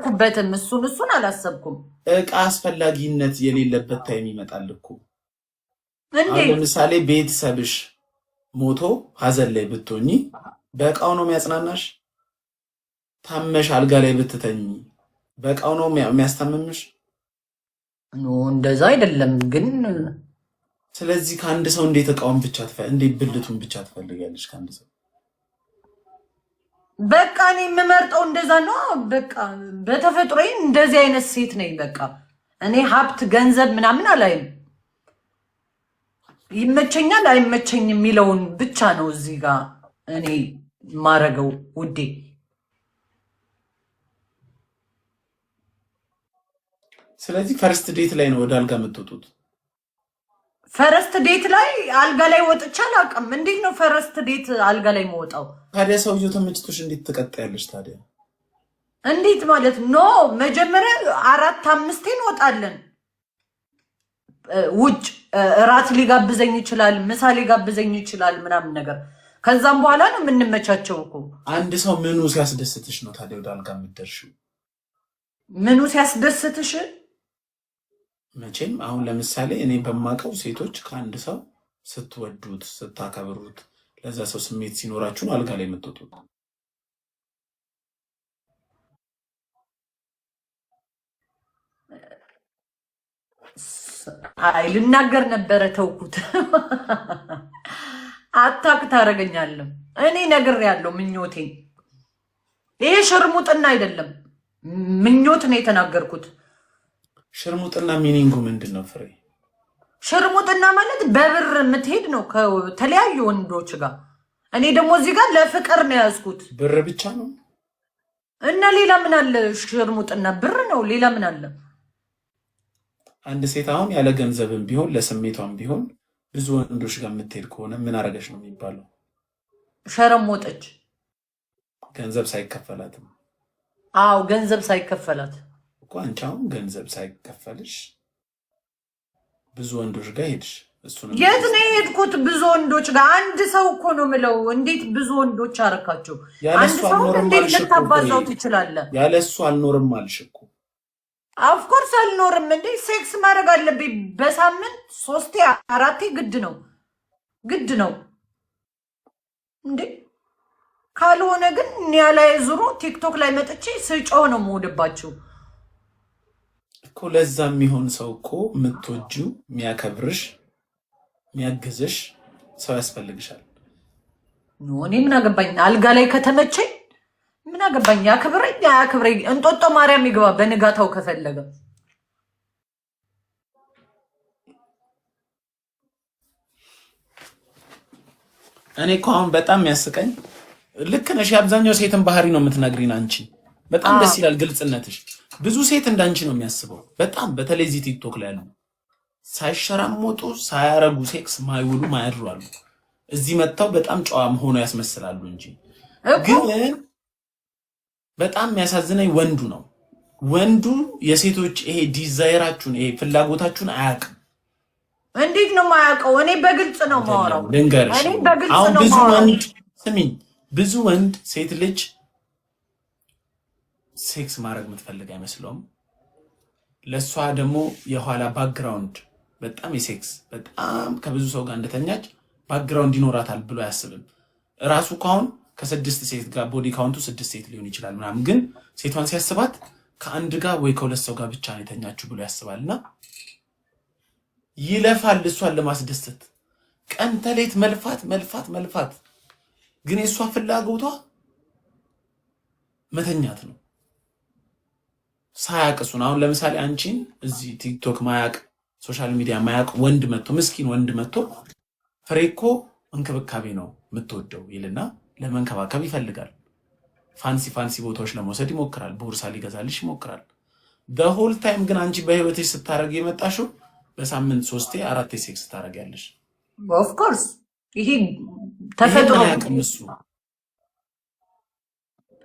አላሰብኩበትም። እሱን አላሰብኩም። እቃ አስፈላጊነት የሌለበት ታይም ይመጣል እኮ። እንዴ ለምሳሌ ቤተሰብሽ ሞቶ ሀዘን ላይ ብትሆኚ በእቃው ነው የሚያጽናናሽ? ታመሽ አልጋ ላይ ብትተኚ በእቃው ነው የሚያስታምምሽ? ኖ እንደዛ አይደለም ግን። ስለዚህ ከአንድ ሰው እንዴት እቃውን ብቻ እንዴት ብልቱን ብቻ ትፈልጋለሽ ከአንድ ሰው? በቃ እኔ የምመርጠው እንደዛ ነው። በቃ በተፈጥሮዬ እንደዚህ አይነት ሴት ነኝ። በቃ እኔ ሀብት ገንዘብ ምናምን አላይም። ይመቸኛል አይመቸኝ የሚለውን ብቻ ነው እዚህ ጋር እኔ ማረገው ውዴ። ስለዚህ ፈርስት ዴት ላይ ነው ወደ አልጋ የምትወጡት? ፈረስት ዴት ላይ አልጋ ላይ ወጥቼ አላውቅም። እንዴት ነው ፈረስት ዴት አልጋ ላይ መውጣው? ታዲያ ሰውየው ተመችቶሽ እንዴት ትቀጣያለሽ ታዲያ? እንዴት ማለት ኖ መጀመሪያ 4-5 እንወጣለን ውጭ። እራት ሊጋብዘኝ ይችላል፣ ምሳ ሊጋብዘኝ ይችላል ምናምን ነገር። ከዛም በኋላ ነው የምንመቻቸው እኮ። አንድ ሰው ምኑ ሲያስደስትሽ ነው ታዲያ ወደ አልጋ የምትደርሺው? ምኑ ሲያስደስትሽ? መቼም አሁን ለምሳሌ እኔ በማውቀው ሴቶች ከአንድ ሰው ስትወዱት ስታከብሩት ለዛ ሰው ስሜት ሲኖራችሁ ነው አልጋ ላይ የምትወጡት። አይ ልናገር ነበረ ተውኩት። አታክ ታረገኛለህ። እኔ ነግሬያለሁ ምኞቴን። ይሄ ሽርሙጥና አይደለም ምኞት ነው የተናገርኩት። ሽርሙጥና ሚኒንጉ ምንድን ነው ፍሬ? ሽርሙጥና ማለት በብር የምትሄድ ነው ከተለያዩ ወንዶች ጋር። እኔ ደግሞ እዚህ ጋር ለፍቅር ነው ያዝኩት። ብር ብቻ ነው እና ሌላ ምን አለ? ሽርሙጥና ብር ነው፣ ሌላ ምን አለ? አንድ ሴት አሁን ያለ ገንዘብም ቢሆን ለስሜቷም ቢሆን ብዙ ወንዶች ጋር የምትሄድ ከሆነ ምን አረገች ነው የሚባለው? ሸረሞጠች። ገንዘብ ሳይከፈላትም? አዎ ገንዘብ ሳይከፈላት እኮ። አንቺ አሁን ገንዘብ ሳይከፈልሽ ብዙ ወንዶች ጋር ሄድሽ። የት ነው የሄድኩት? ብዙ ወንዶች ጋር አንድ ሰው እኮ ነው የምለው። እንዴት ብዙ ወንዶች አረካቸው? አንድ ሰው እንዴት ልታባዛው ትችላለህ? ያለሱ አልኖርም አልሽ እኮ። ኦፍኮርስ አልኖርም እንዴ። ሴክስ ማድረግ አለብኝ በሳምንት 3-4 ግድ ነው እንዴ። ካልሆነ ግን እኒያ ላይ ዙሮ ቲክቶክ ላይ መጥቼ ስጮህ ነው የምወድባችሁ እኮ። ለዛ የሚሆን ሰው እኮ የምትወጂው የሚያከብርሽ የሚያግዝሽ ሰው ያስፈልግሻል። እኔ ምን አገባኝ? አልጋ ላይ ከተመቸኝ ምን አገባኝ? ያክብረኝ አያክብረኝ እንጦጦ ማርያም ይግባ በንጋታው ከፈለገ። እኔ እኮ አሁን በጣም የሚያስቀኝ ልክ ነሽ። የአብዛኛው ሴትን ባህሪ ነው የምትነግሪን አንቺ። በጣም ደስ ይላል ግልጽነትሽ። ብዙ ሴት እንዳንቺ ነው የሚያስበው። በጣም በተለይ እዚህ ቲክቶክ ላይ ያሉ ሳይሸራሞጡ ሳያረጉ ሴክስ ማይውሉ ማያድሩ አሉ። እዚህ መጥተው በጣም ጨዋም ሆኖ ያስመስላሉ እንጂ ግን በጣም የሚያሳዝነኝ ወንዱ ነው። ወንዱ የሴቶች ይሄ ዲዛይራችሁን ይሄ ፍላጎታችሁን አያውቅም። እንዴት ነው የማያውቀው? እኔ በግልጽ ነው የማወራው። ልንገርሽ፣ አሁን ብዙ ወንድ ስሚኝ፣ ብዙ ወንድ ሴት ልጅ ሴክስ ማድረግ የምትፈልግ አይመስለውም። ለእሷ ደግሞ የኋላ ባክግራውንድ በጣም የሴክስ በጣም ከብዙ ሰው ጋር እንደተኛች ባክግራውንድ ይኖራታል ብሎ አያስብም። ራሱ ካሁን ከ6 ሴት ጋር ቦዲ ካውንቱ 6 ሴት ሊሆን ይችላል ምናምን፣ ግን ሴቷን ሲያስባት ከአንድ ጋር ወይ ከሁለት ሰው ጋር ብቻ ነው የተኛችሁ ብሎ ያስባልና ይለፋል እሷን ለማስደሰት ቀን ተሌት መልፋት። ግን የእሷ ፍላጎቷ መተኛት ነው። ሳያቅሱን አሁን ለምሳሌ አንቺን እዚህ ቲክቶክ ማያቅ ሶሻል ሚዲያ ማያቅ ወንድ መጥቶ ምስኪን ወንድ መጥቶ ፍሬኮ እንክብካቤ ነው የምትወደው ይልና ለመንከባከብ ይፈልጋል። ፋንሲ ቦታዎች ለመውሰድ ይሞክራል። ቦርሳ ሊገዛልሽ ይሞክራል። በሆል ታይም ግን አንቺ በህይወትሽ ስታረግ የመጣሽው በሳምንት 3-4 ሴክስ ታረጋለሽ። ኦፍ ኮርስ ይሄ ተፈጥሮ እሱ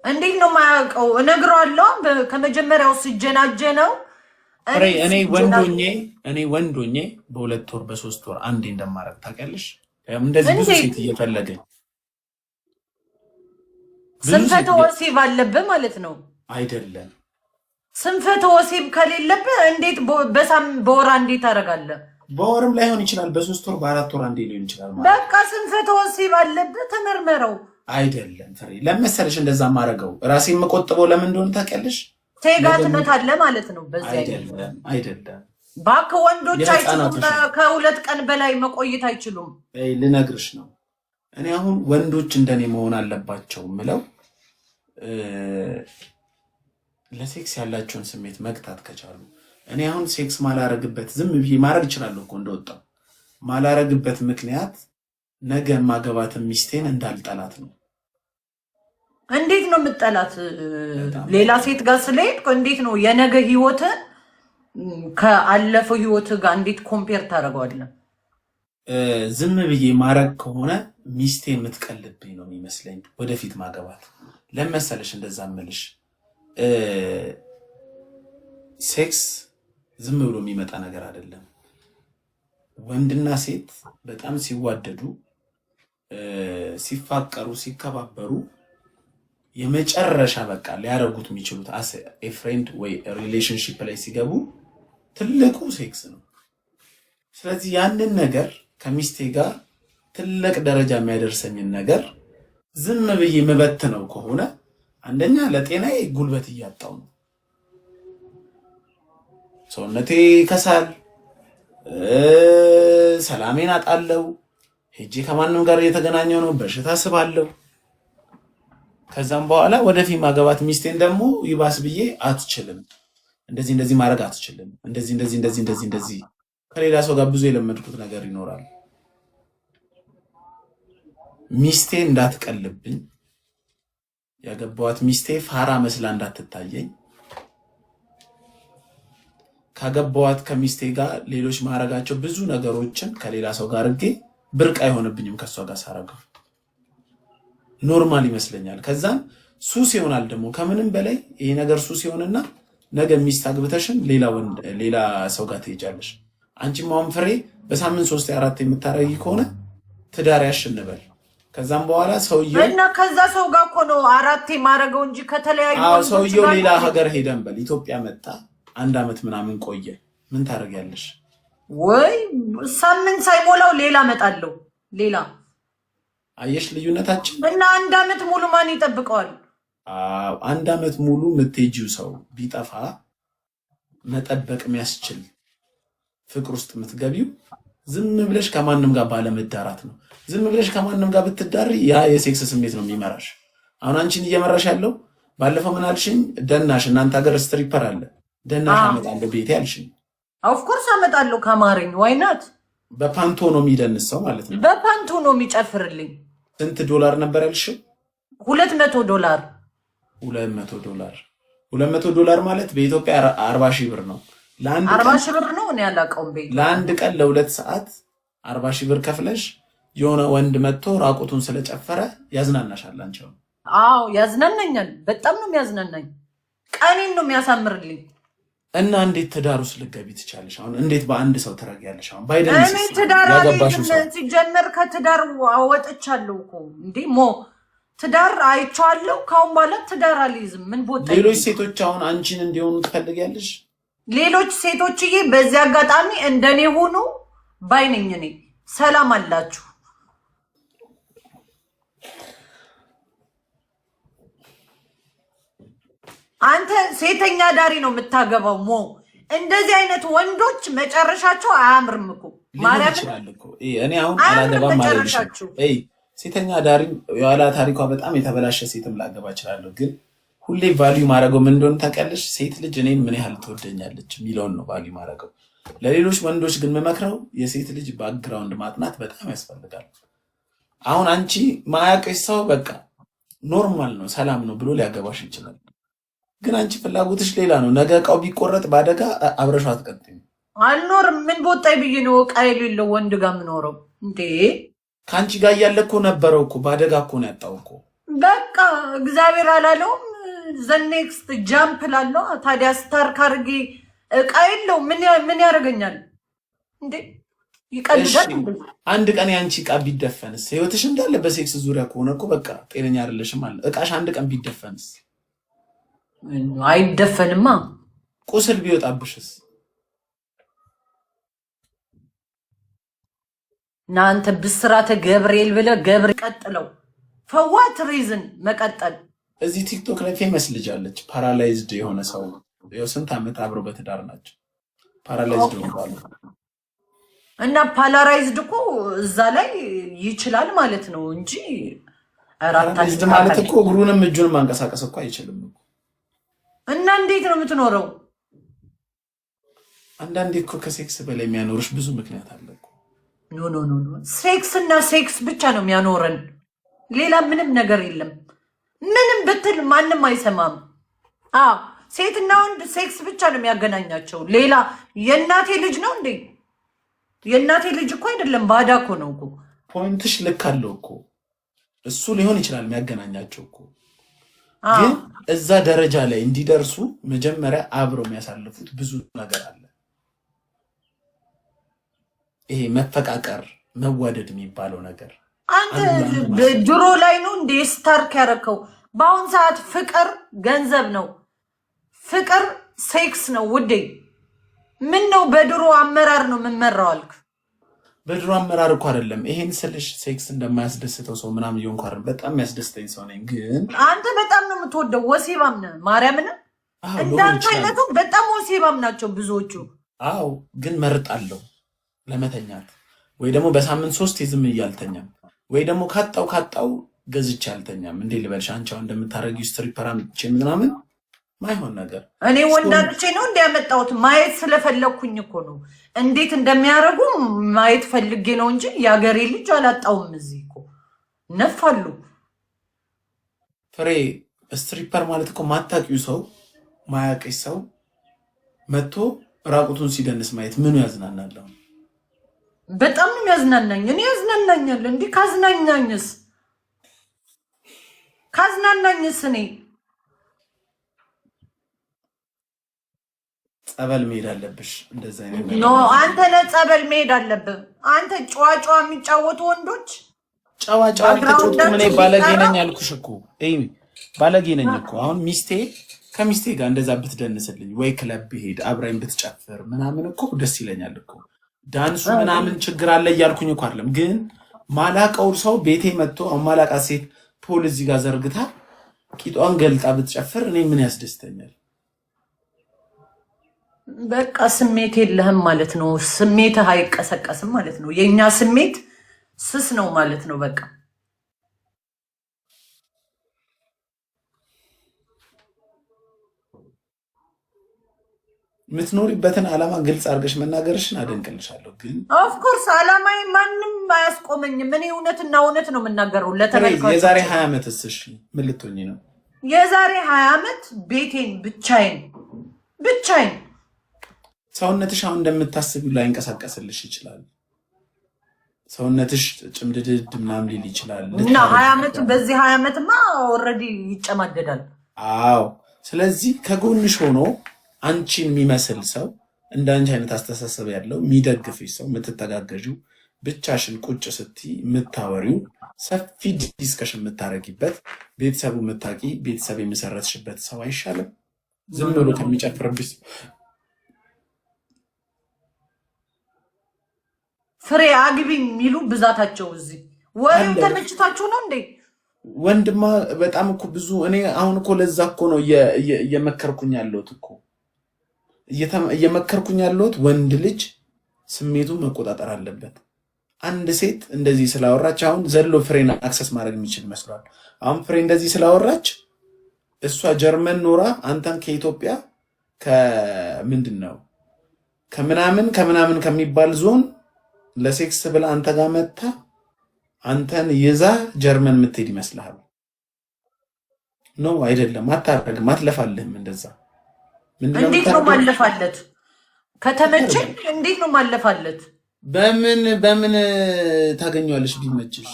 እንዴት ነው የማያውቀው? እነግረዋለሁ ከመጀመሪያው ስጀናጀነው። እኔ ወንዶኜ በ2 ወር በ3 ወር አንዴ እንደማረግ ታውቂያለሽ። እንደዚህ ብዙ ሴት እየፈለገኝ ስንፈተ ወሲብ አለብህ ማለት ነው አይደለም? ስንፈተ ወሲብ ከሌለብህ እንዴት በወር አንዴ ታደርጋለህ? በወርም ላይሆን ይችላል፣ በ3 ወር በ4 ወር አንዴ ሊሆን ይችላል ማለት። በቃ ስንፈተ ወሲብ አለብህ፣ ተመርመረው። አይደለም ፍሬ፣ ለመሰለሽ እንደዛ ማረገው ራሴን መቆጥበው ለምን እንደሆነ ታውቂያለሽ? ቴጋትነት አለ ማለት ነው። በዚህ አይደለም እባክህ፣ ወንዶች አይችሉም፣ ከ2 ቀን በላይ መቆየት አይችሉም። ልነግርሽ ነው። እኔ አሁን ወንዶች እንደኔ መሆን አለባቸው ምለው ለሴክስ ያላቸውን ስሜት መግታት ከቻሉ። እኔ አሁን ሴክስ ማላረግበት ዝም ብዬ ማረግ እችላለሁ እኮ እንደወጣው። ማላረግበት ምክንያት ነገ ማገባት ሚስቴን እንዳልጠላት ነው። እንዴት ነው የምጠላት? ሌላ ሴት ጋር ስለሄድኩ እንዴት ነው የነገ ህይወት ከአለፈው ህይወት ጋር እንዴት ኮምፔር ታደርገዋለህ? ዝም ብዬ ማረግ ከሆነ ሚስቴ የምትቀልብኝ ነው የሚመስለኝ ወደፊት ማገባት። ለመሰለሽ እንደዛ እምልሽ ሴክስ ዝም ብሎ የሚመጣ ነገር አይደለም። ወንድና ሴት በጣም ሲዋደዱ፣ ሲፋቀሩ፣ ሲከባበሩ የመጨረሻ በቃ ሊያረጉት የሚችሉት አስ ኤ ፍሬንድ ወይ ሪሌሽንሺፕ ላይ ሲገቡ ትልቁ ሴክስ ነው። ስለዚህ ያንን ነገር ከሚስቴ ጋር ትልቅ ደረጃ የሚያደርሰኝን ነገር ዝም ብዬ የምበትነው ከሆነ አንደኛ ለጤናዬ ጉልበት እያጣው ነው። ሰውነቴ ከሳል፣ ሰላሜን አጣለው። ሄጄ ከማንም ጋር እየተገናኘው ነው፣ በሽታ ስባለው። ከዛም በኋላ ወደፊት ማገባት ሚስቴን ደግሞ ይባስ ብዬ አትችልም፣ እንደዚህ ማድረግ አትችልም፣ እንደዚህ ከሌላ ሰው ጋር ብዙ የለመድኩት ነገር ይኖራል። ሚስቴ እንዳትቀልብኝ፣ ያገባዋት ሚስቴ ፋራ መስላ እንዳትታየኝ፣ ካገባዋት ከሚስቴ ጋር ሌሎች ማረጋቸው ብዙ ነገሮችን ከሌላ ሰው ጋር አድርጌ ብርቅ አይሆንብኝም። ከሷ ጋር ሳረገው ኖርማል ይመስለኛል። ከዛም ሱስ ይሆናል ደግሞ ከምንም በላይ ይሄ ነገር ሱስ ይሆንና ነገ ሚስት አግብተሽን ሌላ ሰው ጋር ትሄጃለሽ። አንቺም አሁን ፍሬ በሳምንት 3-4 የምታረጊ ከሆነ ትዳር ያሽንበል። ከዛም በኋላ ሰውየው እና ከዛ ሰው ጋር እኮ ነው 4 ማረገው እንጂ ከተለያዩ ሰውየው ሌላ ሀገር ሄደን በል ኢትዮጵያ መጣ 1 ዓመት ምናምን ቆየ፣ ምን ታረጊያለሽ? ወይ ሳምንት ሳይሞላው ሌላ መጣለው ሌላ። አየሽ ልዩነታችን። እና 1 ዓመት ሙሉ ማን ይጠብቀዋል? 1 ዓመት ሙሉ የምትሄጂው ሰው ቢጠፋ መጠበቅ የሚያስችል ፍቅር ውስጥ የምትገቢው ዝም ብለሽ ከማንም ጋር ባለመዳራት ነው። ዝም ብለሽ ከማንም ጋር ብትዳሪ ያ የሴክስ ስሜት ነው የሚመራሽ። አሁን አንቺን እየመራሽ ያለው ባለፈው ምን አልሽኝ? ደናሽ እናንተ ሀገር ስትሪፐር አለ፣ ደናሽ አመጣለሁ ቤቴ አልሽኝ። ኦፍ ኮርስ አመጣለሁ ካማረኝ። ዋይ ናት? በፓንቶ ነው የሚደንስ ሰው ማለት ነው። በፓንቶ ነው የሚጨፍርልኝ። ስንት ዶላር ነበር ያልሽው? $200 $200 ማለት በኢትዮጵያ 40 ሺህ ብር ነው። ለአንድ 40 ሺህ ብር ነው። እኔ አላውቀውም። ቤት ለአንድ ቀን ለ2 ሰዓት 40 ሺህ ብር ከፍለሽ የሆነ ወንድ መጥቶ ራቁቱን ስለጨፈረ ያዝናናሻል አንቺ? አዎ ያዝናናኛል። በጣም ነው የሚያዝናናኝ። ቀኔን ነው የሚያሳምርልኝ። እና እንዴት ትዳር ውስጥ ልትገቢ ትቻለሽ? አሁን እንዴት በአንድ ሰው ትረጊያለሽ? አሁን ባይደንስ እኔ ትዳር ሲጀመር ከትዳር አወጥቻለሁ እኮ እንዴ ትዳር አይቻለሁ። ካሁን በኋላ ትዳር አልይዝም። ምን ቦታ ሌሎች ሴቶች አሁን አንቺን እንዲሆኑ ትፈልጊያለሽ? ሌሎች ሴቶችዬ በዚህ አጋጣሚ እንደኔ ሆኑ ባይነኝ። እኔ ሰላም አላችሁ። አንተ ሴተኛ ዳሪ ነው የምታገባው። እንደዚህ አይነት ወንዶች መጨረሻቸው አያምርም እኮ ማለት ነው። እኔ አሁን አላገባም ማለት ነው። ሴተኛ ዳሪ የኋላ ታሪኳ በጣም የተበላሸ ሴትም ላገባ እችላለሁ። ግን ሁሌ ቫልዩ ማድረገው ምን እንደሆነ ታውቂያለሽ? ሴት ልጅ እኔን ምን ያህል ትወደኛለች የሚለውን ነው ቫልዩ ማድረገው። ለሌሎች ወንዶች ግን የምመክረው የሴት ልጅ ባክግራውንድ ማጥናት በጣም ያስፈልጋል። አሁን አንቺ ማያውቅሽ ሰው በቃ ኖርማል ነው ሰላም ነው ብሎ ሊያገባሽ ይችላል። ግን አንቺ ፍላጎትሽ ሌላ ነው። ነገ እቃው ቢቆረጥ ባደጋ አብረሻው አትቀጥይም። አልኖርም። ምን ቦጣይ ብዬ ነው እቃ የሌለው ወንድ ጋር የምኖረው እንዴ? ከአንቺ ጋር እያለ እኮ ነበረው እኮ ባደጋ እኮ ነው ያጣው እኮ። በቃ እግዚአብሔር አላለውም። ዘኔክስት ጃምፕ ላለው ታዲያ ስታርክ አድርጌ እቃ የለው ምን ያደርገኛል እንዴ? ይቀልዳል። አንድ ቀን ያንቺ እቃ ቢደፈንስ? ህይወትሽ እንዳለ በሴክስ ዙሪያ ከሆነ እኮ በቃ ጤነኛ አይደለሽም አለ። እቃሽ አንድ ቀን ቢደፈንስ? አይደፈንማ። ቁስል ቢወጣብሽስ? እናንተ ብስራተ ገብርኤል ብለህ ገብርኤል ቀጥለው ፈዋት ሪዝን መቀጠል። እዚህ ቲክቶክ ላይ ፌመስ ልጅ አለች፣ ፓራላይዝድ የሆነ ሰው ስንት ዓመት አብረው በትዳር ናቸው። ፓራላይዝድ ሆኗል እና ፓላራይዝድ እኮ እዛ ላይ ይችላል ማለት ነው እንጂ ፓራላይዝድ ማለት እኮ እግሩንም እጁንም ማንቀሳቀስ እኮ አይችልም እና እንዴት ነው የምትኖረው? አንዳንዴ እኮ ከሴክስ በላይ የሚያኖርሽ ብዙ ምክንያት አለ እኮ። ኖ ሴክስ እና ሴክስ ብቻ ነው የሚያኖረን፣ ሌላ ምንም ነገር የለም። ምንም ብትል ማንም አይሰማም። ሴትና ወንድ ሴክስ ብቻ ነው የሚያገናኛቸው። ሌላ የእናቴ ልጅ ነው እንዴ? የእናቴ ልጅ እኮ አይደለም፣ ባዳ እኮ ነው እኮ። ፖይንትሽ ልክ አለው እኮ። እሱ ሊሆን ይችላል የሚያገናኛቸው እኮ፣ ግን እዛ ደረጃ ላይ እንዲደርሱ መጀመሪያ አብረው የሚያሳልፉት ብዙ ነገር አለ። ይሄ መፈቃቀር፣ መዋደድ የሚባለው ነገር አንተ ድሮ ላይ ነው እንዴ ስታርክ ያረከው? በአሁን ሰዓት ፍቅር ገንዘብ ነው፣ ፍቅር ሴክስ ነው ውዴ። ምን ነው በድሮ አመራር ነው የምንመራው አልክ? በድሮ አመራር እኮ አይደለም። ይሄን ስልሽ ሴክስ እንደማያስደስተው ሰው ምናምን ይሆን እንኳን በጣም የሚያስደስተኝ ሰው ነኝ። ግን አንተ በጣም ነው የምትወደው፣ ወሲባም ነህ። ማርያምን እንዳንተ አይነቱ በጣም ወሲባም ናቸው ብዙዎቹ። አዎ፣ ግን መርጣለሁ ለመተኛት፣ ወይ ደግሞ በሳምንት 3 ዝም እያልተኛም፣ ወይ ደግሞ ካጣው ገዝቼ አልተኛም። እንዴ ልበልሽ አንቺ አሁን እንደምታረጊው ስትሪፐር አምጥቼ ምናምን ማይሆን ነገር እኔ ወንዳልቼ ነው እንዲያመጣሁት ማየት ስለፈለኩኝ እኮ ነው። እንዴት እንደሚያረጉ ማየት ፈልጌ ነው እንጂ የአገሬ ልጅ አላጣውም። እዚህ እኮ ነፋሉ። ፍሬ ስትሪፐር ማለት እኮ ማታቂው ሰው ማያቂው ሰው መጥቶ ራቁቱን ሲደንስ ማየት ምኑ ያዝናናል? በጣም ነው ያዝናናኝ። እኔ ያዝናናኛል እንዴ? ካዝናናኝስ እኔ ጸበል መሄድ አለብሽ። እንደዛ አይነት ኖ አንተ ለጸበል መሄድ አለብህ። አንተ ጨዋጫ የሚጫወቱ ወንዶች ጨዋጫ ተቆጥ ምን ባለጌ ነኝ አልኩሽ እኮ። ባለጌ ነኝ እኮ። አሁን ከሚስቴ ጋር እንደዛ ብትደንስልኝ ወይ ክለብ ሄድ አብራኝ ብትጨፍር ምናምን እኮ ደስ ይለኛል እኮ። ዳንሱ ምናምን ችግር አለ እያልኩኝ እኮ አይደለም። ግን ማላቀው ሰው ቤቴ መጥቶ ማላቃ ሴት ፖል እዚህ ጋር ዘርግታ ቂጧን ገልጣ ብትጨፍር እኔ ምን ያስደስተኛል? በቃ ስሜት የለህም ማለት ነው። ስሜትህ አይቀሰቀስም ማለት ነው። የኛ ስሜት ስስ ነው ማለት ነው። በቃ የምትኖሪበትን ዓላማ ግልጽ አድርገሽ መናገርሽን አደንቅልሻለሁ። ግን ኦፍኮርስ ዓላማዬ ማንም አያስቆመኝም። እኔ እውነትና እውነት ነው የምናገረው ለተመልካቾች። የዛሬ 20 ዓመትስ እሺ ምን ልትሆኚ ነው? የዛሬ 20 ዓመት ቤቴን ብቻዬን ሰውነትሽ አሁን እንደምታስቢው ላይንቀሳቀስልሽ ይችላል። ሰውነትሽ ጭምድድድ ምናምን ሊል ይችላል እና 20 ዓመት በዚህ 20 ዓመትማ ኦልሬዲ ይጨማደዳል። አዎ፣ ስለዚህ ከጎንሽ ሆኖ አንቺን የሚመስል ሰው እንዳንቺ አይነት አስተሳሰብ ያለው የሚደግፍሽ ሰው የምትተጋገዡ ብቻሽን ቁጭ ስትይ የምታወሪው ሰፊ ዲስከሽን የምታረጊበት ቤተሰቡ የምታቂ ቤተሰብ የመሰረትሽበት ሰው አይሻልም? ዝም ብሎ ከሚጨፍርብሽ ፍሬ አግቢኝ የሚሉ ብዛታቸው እዚህ ወይም ተመችታችሁ ነው እንዴ? ወንድማ በጣም እኮ ብዙ እኔ አሁን እኮ ለዛ እኮ ነው እየመከርኩኝ ያለሁት እኮ እየመከርኩኝ ያለሁት ወንድ ልጅ ስሜቱን መቆጣጠር አለበት። አንድ ሴት እንደዚህ ስላወራች አሁን ዘሎ ፍሬን አክሰስ ማድረግ የሚችል መስሏል። አሁን ፍሬ እንደዚህ ስላወራች እሷ ጀርመን ኖራ አንተን ከኢትዮጵያ ከምንድን ነው ከምናምን ከሚባል ዞን ለሴክስ ብላ አንተ ጋር መጣ አንተን ይዛ ጀርመን የምትሄድ ይመስልሃል? ኖ አይደለም። አታረግም፣ አትለፋልህም እንደዛ። እንዴት ነው ማለፋለት? ከተመቸኝ እንዴት ነው ማለፋለት? በምን ታገኘዋለሽ? ቢመችሽ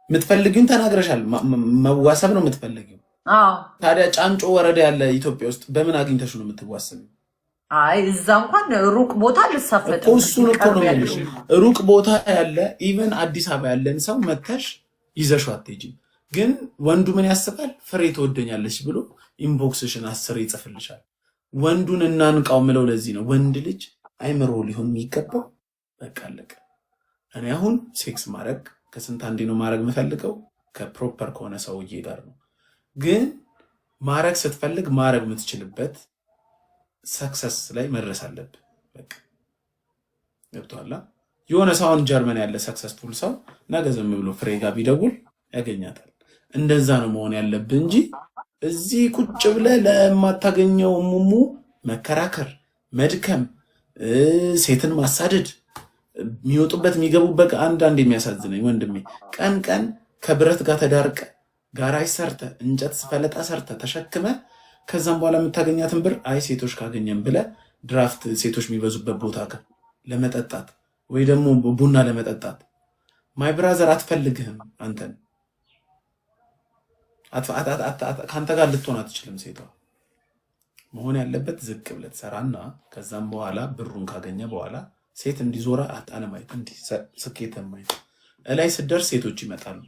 የምትፈልጊውን ተናግረሻል። መዋሰብ ነው የምትፈልጊው። ታዲያ ጫንጮ ወረዳ ያለ ኢትዮጵያ ውስጥ በምን አግኝተሽ ነው የምትዋሰቢው? አይ እዛ እንኳን ሩቅ ቦታ ልሳፈጥ እኮ እሱን እኮ ነው የምልሽ። ሩቅ ቦታ ያለ ኢቨን አዲስ አበባ ያለን ሰው መተሽ ይዘሽው አትሄጂም። ግን ወንዱ ምን ያስባል? ፍሬ ትወደኛለች ብሎ ኢንቦክስሽን 10 ይጽፍልሻል። ወንዱን እናንቃው ምለው ለዚህ ነው። ወንድ ልጅ አይምሮ ሊሆን የሚገባው በቃ አለቀ። እኔ አሁን ሴክስ ማድረግ ከስንት አንዴ ነው ማድረግ የምፈልገው ከፕሮፐር ከሆነ ሰውዬ ጋር ነው። ግን ማድረግ ስትፈልግ ማድረግ የምትችልበት ሰክሰስ ላይ መድረስ አለብህ። በቃ ገብቶሃል? የሆነ ሰው አሁን ጀርመን ያለ ሰክሰስፉል ሰው ነገ ዝም ብሎ ፍሬ ጋር ቢደውል ያገኛታል። እንደዛ ነው መሆን ያለብህ እንጂ እዚህ ቁጭ ብለህ ለማታገኘው ሙሙ መከራከር፣ መድከም፣ ሴትን ማሳደድ የሚወጡበት የሚገቡበት አንዳንድ የሚያሳዝነኝ ወንድሜ ቀን ቀን ከብረት ጋር ተዳርቀ ጋራጅ ሰርተ እንጨት ፈለጣ ሰርተ ተሸክመ ከዛም በኋላ የምታገኛትን ብር አይ ሴቶች ካገኘን ብለ ድራፍት ሴቶች የሚበዙበት ቦታ ለመጠጣት ወይ ደግሞ ቡና ለመጠጣት ማይ ብራዘር አትፈልግህም። አንተን ከአንተ ጋር ልትሆን አትችልም። ሴቷ መሆን ያለበት ዝቅ ብለህ ትሰራና ከዛም በኋላ ብሩን ካገኘ በኋላ ሴት እንዲዞራ አለማየት እንዲህ ስኬትን ማየት እላይ ስደርስ ሴቶች ይመጣሉ።